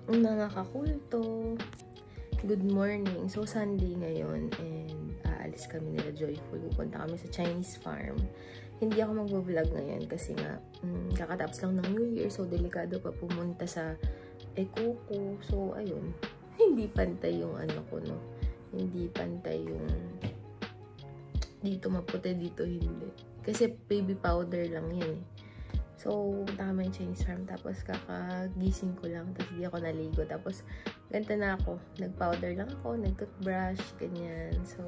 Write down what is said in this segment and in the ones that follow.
Mga kakulto, good morning. So, Sunday ngayon and aalis kami nila Joyful. Pupunta kami sa Chinese farm. Hindi ako mag-vlog ngayon kasi nga kakatapos lang ng New Year. So, delikado pa pumunta sa Ekuko. So, ayun. Hindi pantay yung ano ko, no? Hindi pantay yung dito maputi, dito hindi. Kasi baby powder lang yan eh. So, punta kami yung Chinese farm. Tapos, kakagising ko lang. Tapos, di ako naligo. Tapos, ganito na ako. Nag-powder lang ako. Nag-toothbrush. Ganyan. So,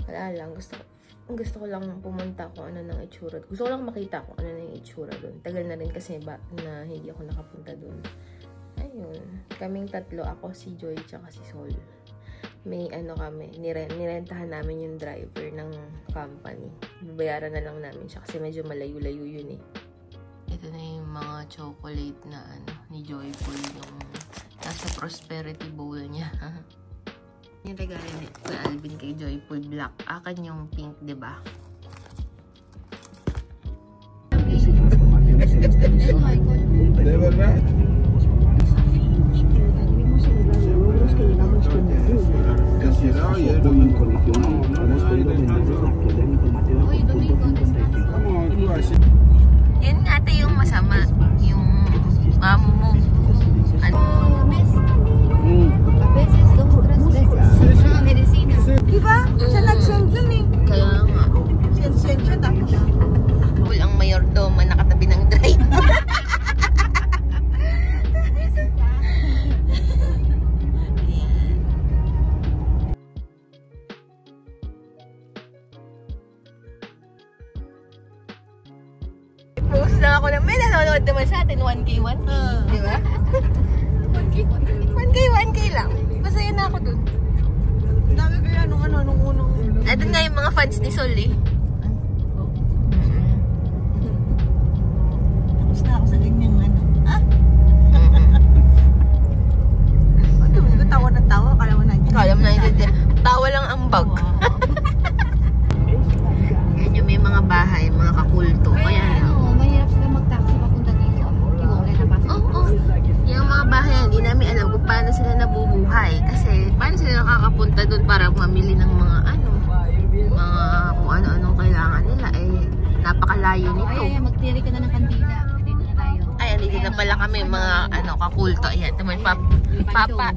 wala lang. Gusto ko lang pumunta kung ano ng itsura. Gusto ko lang makita kung ano ng itsura doon. Tagal na rin kasi na hindi ako nakapunta doon. Ayun. Kaming tatlo. Ako, si Joy, tsaka si Sol. May ano kami. Nirentahan namin yung driver ng company. Babayaran na lang namin siya kasi medyo malayo-layo yun eh. Ito na yung mga chocolate na ano ni Joyful, yung nasa prosperity bowl niya. Yung regalo ni Alvin kay Joyful black. Akin yung pink, diba? Yan ate yung masama, yung mamo mo. Ano? Beses, 2 beses. Medicina. Diba? Siya nag-send dun eh. Kaya nga. Send siya tapos. Ang mayordomo nakatabi ng driver. Post na ako na may nanonood naman sa atin 1K di ba? 1K lang. Masaya na ako dun. Ang dami kaya nung unang. Andun nga yung mga fans ni Sol eh. Tapos na ako sa ganyang ano. Ha? Tawa ng tawa. Kala mo na Kala tawa lang ang bag. Yan yung may mga bahay, mga kakulto. Kaya mahirap sila mag-taxi papunta dito. Iwala na pa. Oo. Yung mga bahay, hindi namin alam kung paano sila nabubuhay. Kasi paano sila nakakapunta doon para mamili ng mga kung ano-anong kailangan nila. Eh, napakalayo nito. Ay, magtiri ka na ng kandila. Dito na tayo. Ay, dito na pala kami, mga kakulto. Ayan, may papa.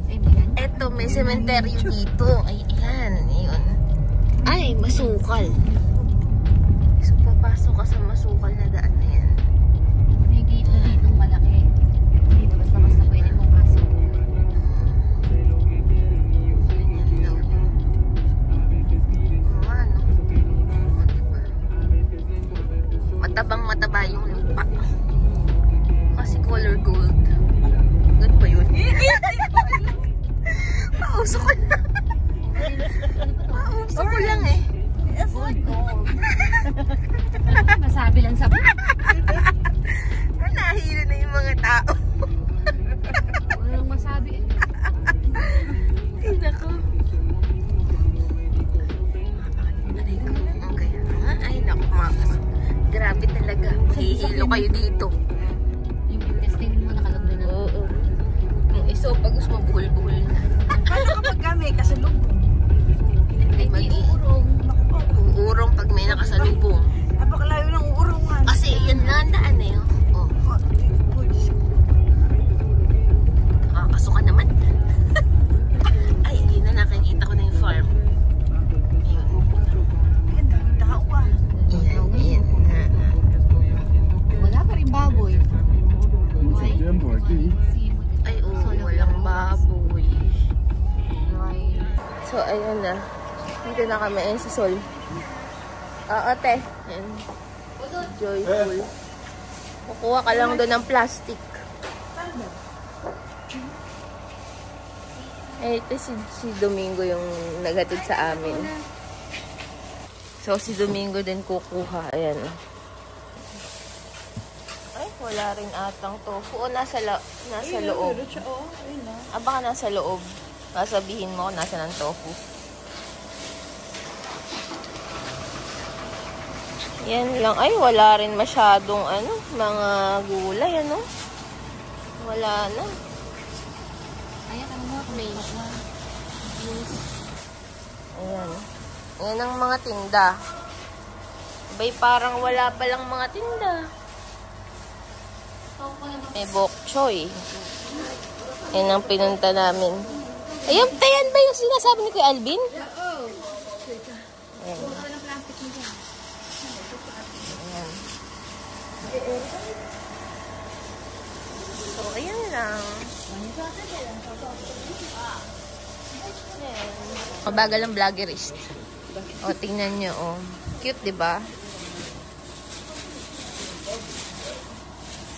Eto, may sementeryo dito. Ay, ayan. Ayun. Ay, masukal. So, papasok ka sa masukal na daan na yan. May gate na dito malaki. Dito basta pwede mong pasok. Ganyan daw. Ano? Diba? Matabang-mataba yung lupa. Kasi color gold. Good ba yun? Pauso ko lang. Pauso ko lang eh. Gold. Masabi lang sa Nahilo na yung mga tao. walang masabi. Ay, naku. Okay. Ay, naku mga kaso. Grabe talaga. Hihilo kayo dito. Yung intestine mo nakalagay na. Oo. Yung esophagus mo buhol-buhol na. Paano kapag kami kasalubong? Hindi uurong. Uurong pag may nakasalubong. Napakalayo ng uurungan. Kasi yun na ang daan eh. Oh. Nakakasuka naman. Ay, yun na nakikita ko na yung farm. Ayun. Ang daming tao ah. Ayan. Wala pa rin baboy. Ay, oo. Walang baboy. So, ayun na. Dito na kami. Ayun si Sol. Ate. Ayan. Joyful. Kukuha ka lang doon ng plastic. Eh, ito si Domingo yung naghatid sa amin. So, si Domingo din kukuha. Ayan. Ay, wala rin atang tofu. O, nasa loob. Baka nasa loob. Sasabihin mo kung nasa ng tofu. Yan lang. Ay, wala rin masyadong mga gulay, Wala na. Ayan, ano mo, tomato. Yes. Ayan. Ayan ang mga tinda. Bay, parang wala palang mga tinda. May bok choy. Ayan ang pinunta namin. Ayun, tayan ba yung sinasabi ni Kuya Alvin? Oo. Ayan. Ayan. So, ayan lang. Ayan. Mabagal ang vloggerist. O, tingnan nyo, o. Cute, diba?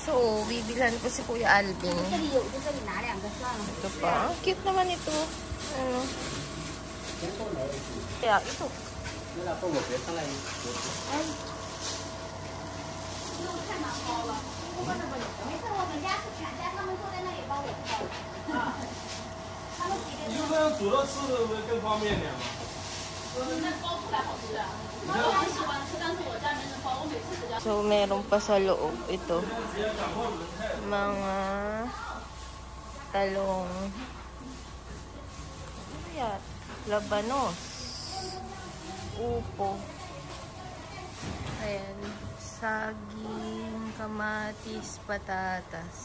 So, bibilhan ko si Kuya Alvin. Ito pa. Cute naman ito. Ano? Kaya, ito. Ay. So, meron pa sa loob ito. Mga talong. Ayan. Labanos. Upo. Ayan. Saging, kamatis, patatas.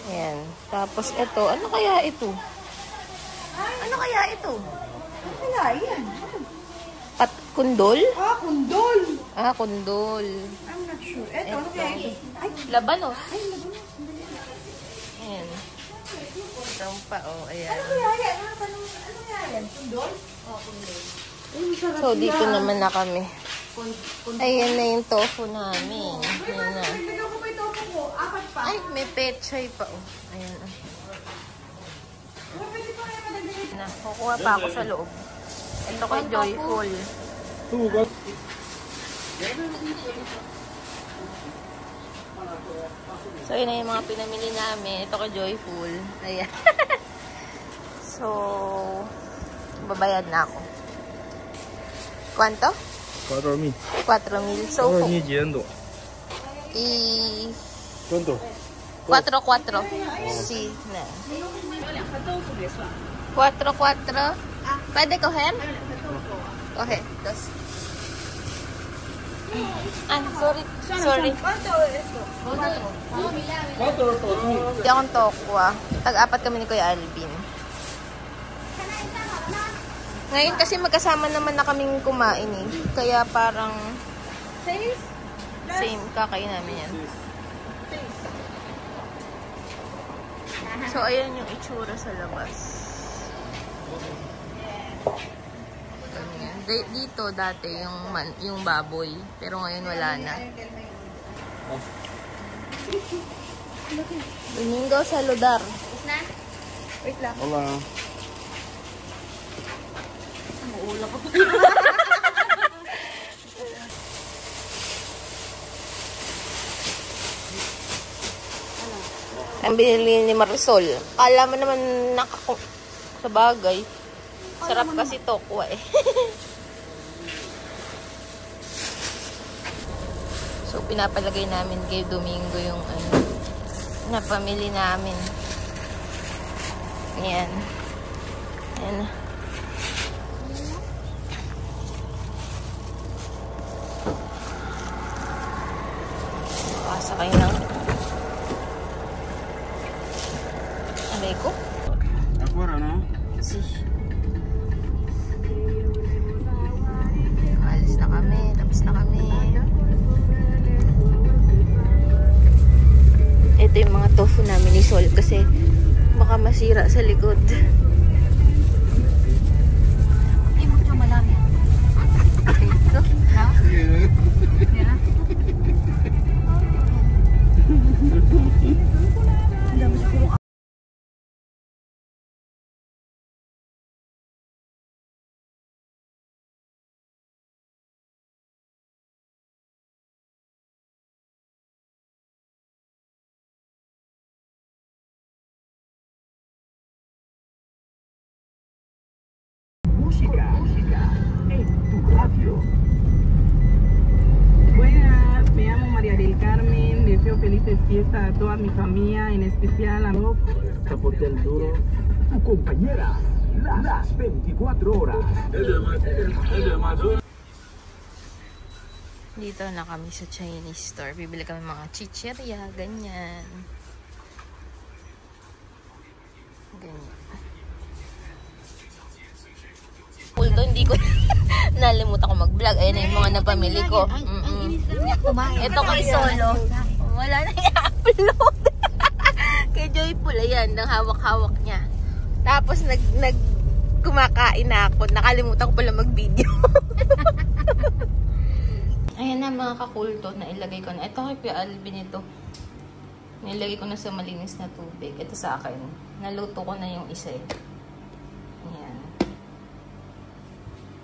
Ayan. Tapos ito. Ano kaya ito? Ano kaya ito? Ano kaya yan? Kundol? Ah, kundol. Ah, kundol. I'm not sure. Eto, ano kaya yan? Ay, Labanos. ay, labanos. Ayan. Ito pa, oh. Ayan. Ano kaya yan? Ano kaya yan? Kundol? Oh, kundol. Ay, masarap So, dito yan. naman na kami. Ayan na yung tofu namin. Uy, Ayan na. nilagyan ko pa ito ko. Apat pa. Ay, may pechay pa, oh. Ayan, oh. Uy, pwede pa kaya madagdagan. Na, kukuha pa ako sa loob. Ito kay Joyful. So, yun na yung mga pinamili namin. Ito kay Joyful. Ayan. So, babayad na ako. Kwanto? 4.000 4,000. So, 4.000 yendo ¿cuánto? 4. Si, na. 4. Pwede coger? Coge. Dos. Ah, sorry. Kwanto ito? 4.000 Hindi akong tokwa. Tag-apat kami ni Kuya Alvin. Ngayon kasi magkasama naman na kaming kumain eh. Kaya parang same. Kakain namin yan. So, ayan yung itsura sa labas. Ayan. Dito dati yung baboy. Pero ngayon wala na. Domingo Saludar. Na? Wait lang. hola Ang binili ni Marisol. Kala mo naman sa bagay. Sarap kasi tokwa eh. So, pinapalagay namin kay Domingo yung napamili namin. Ayan. Ayan. Pasakay lang. Aray ko. afuera no Si. Alis na kami. Tapos na kami. Ito yung mga tofu namin ni Sol kasi baka masira sa likod. Hindi mo ito malami. Ito. Ha? Mira? Música en tu radio. Buenas, Me llamo María del Carmen, deseo felices fiestas a toda mi familia, en especial a los... Zapotel Duro, tu compañera, las 24 horas. Dito na kami sa Chinese store. Bibili kami mga chichirya, ganyan. Ganyan. Pulto, hindi ko nalimutan ko mag-vlog. Ayan na yung mga napamili ko. Ito kay Solo. Wala na i-upload. Kay Joyful, ayan, nang hawak-hawak niya. Tapos kumakain na ako. Nakalimutan ko pala mag-video. Ayan na mga kakulto na ilagay ko na. Ito kay Pia Alvin ito. Nilagay ko na sa malinis na tubig. Ito sa akin. Naluto ko na yung isa eh. Ayan.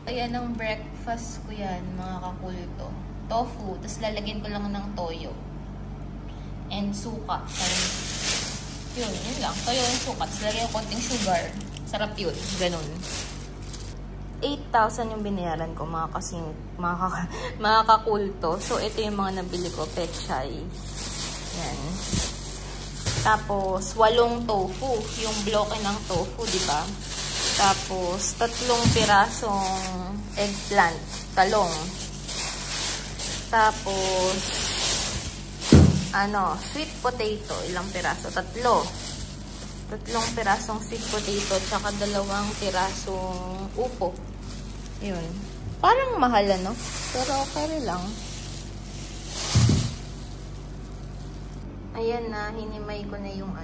Ayan ang breakfast ko yan mga kakulto. Tofu. Tapos lalagyan ko lang ng toyo. And suka. Yun lang. Toyo and suka. Tapos lagyan ko konting sugar. Sarap yun. Ganun. 8,000 yung binayaran ko mga kakulto. So, ito yung mga nabili ko. Pechay. Yan. Tapos, 8 tofu. Yung bloke ng tofu, di ba? Tapos, 3 pirasong eggplant. Talong. Tapos, sweet potato. Ilang piraso? 3 pirasong sweet potato tsaka 2 pirasong upo. Yun. Parang mahal ano? Pero okay lang. Ayan na, hinimay ko na yung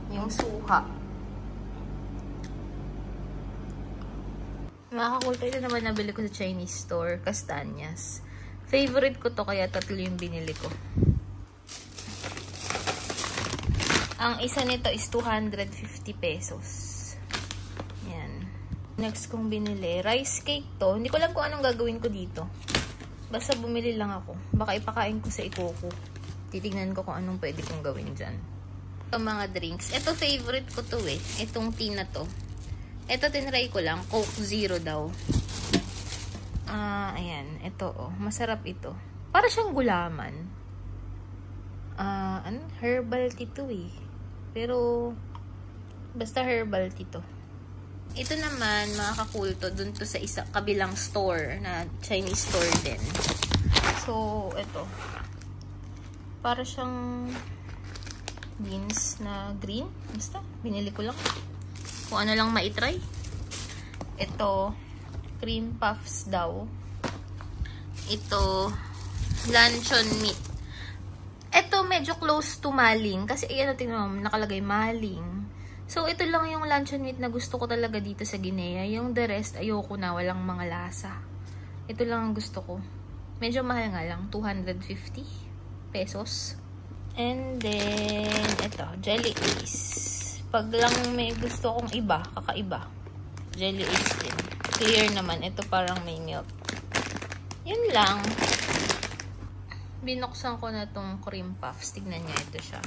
yung suha. Makakulta ito naman nabili ko sa Chinese store, Castanyas. Favorite ko to kaya 3 yung binili ko. Ang isa nito is 250 pesos. Yan. Next kong binili, rice cake to. Hindi ko alam kung anong gagawin ko dito. Basta bumili lang ako. Baka ipakain ko sa ikoko. Titignan ko kung anong pwede kong gawin dyan. Ito mga drinks. Ito favorite ko to eh. Itong tea na to. Ito tinry ko lang. Coke Zero daw. Ayan. Ito oh. Masarap ito. Para siyang gulaman. Herbal tea to eh. Pero, basta herbal tea to. Ito naman, mga kakulto, dun to sa kabilang store na Chinese store din. So, ito. Para siyang beans na green. Basta, binili ko lang. Kung ano lang maitry. Ito, cream puffs daw. Ito, luncheon meat. Ito, medyo close to maling. Kasi, ayan, tingnan mo, nakalagay maling. So, ito lang yung luncheon meat na gusto ko talaga dito sa Guinea. Yung the rest, ayoko na. Walang mga lasa. Ito lang ang gusto ko. Medyo mahal nga lang. 250 pesos. And then, ito, Jelly Ace. Pag lang may gusto kong iba, kakaiba. Jelly Ace din. Clear naman. Ito parang may milk. Yun lang. Binuksan ko na tong cream puffs. Tignan niya, ito siya.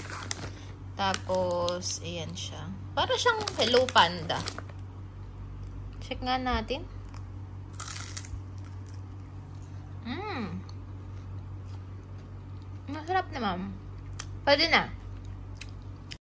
Tapos, ayan siya. Para siyang Hello Panda. Check nga natin. Masarap na, ma'am. Pwede na.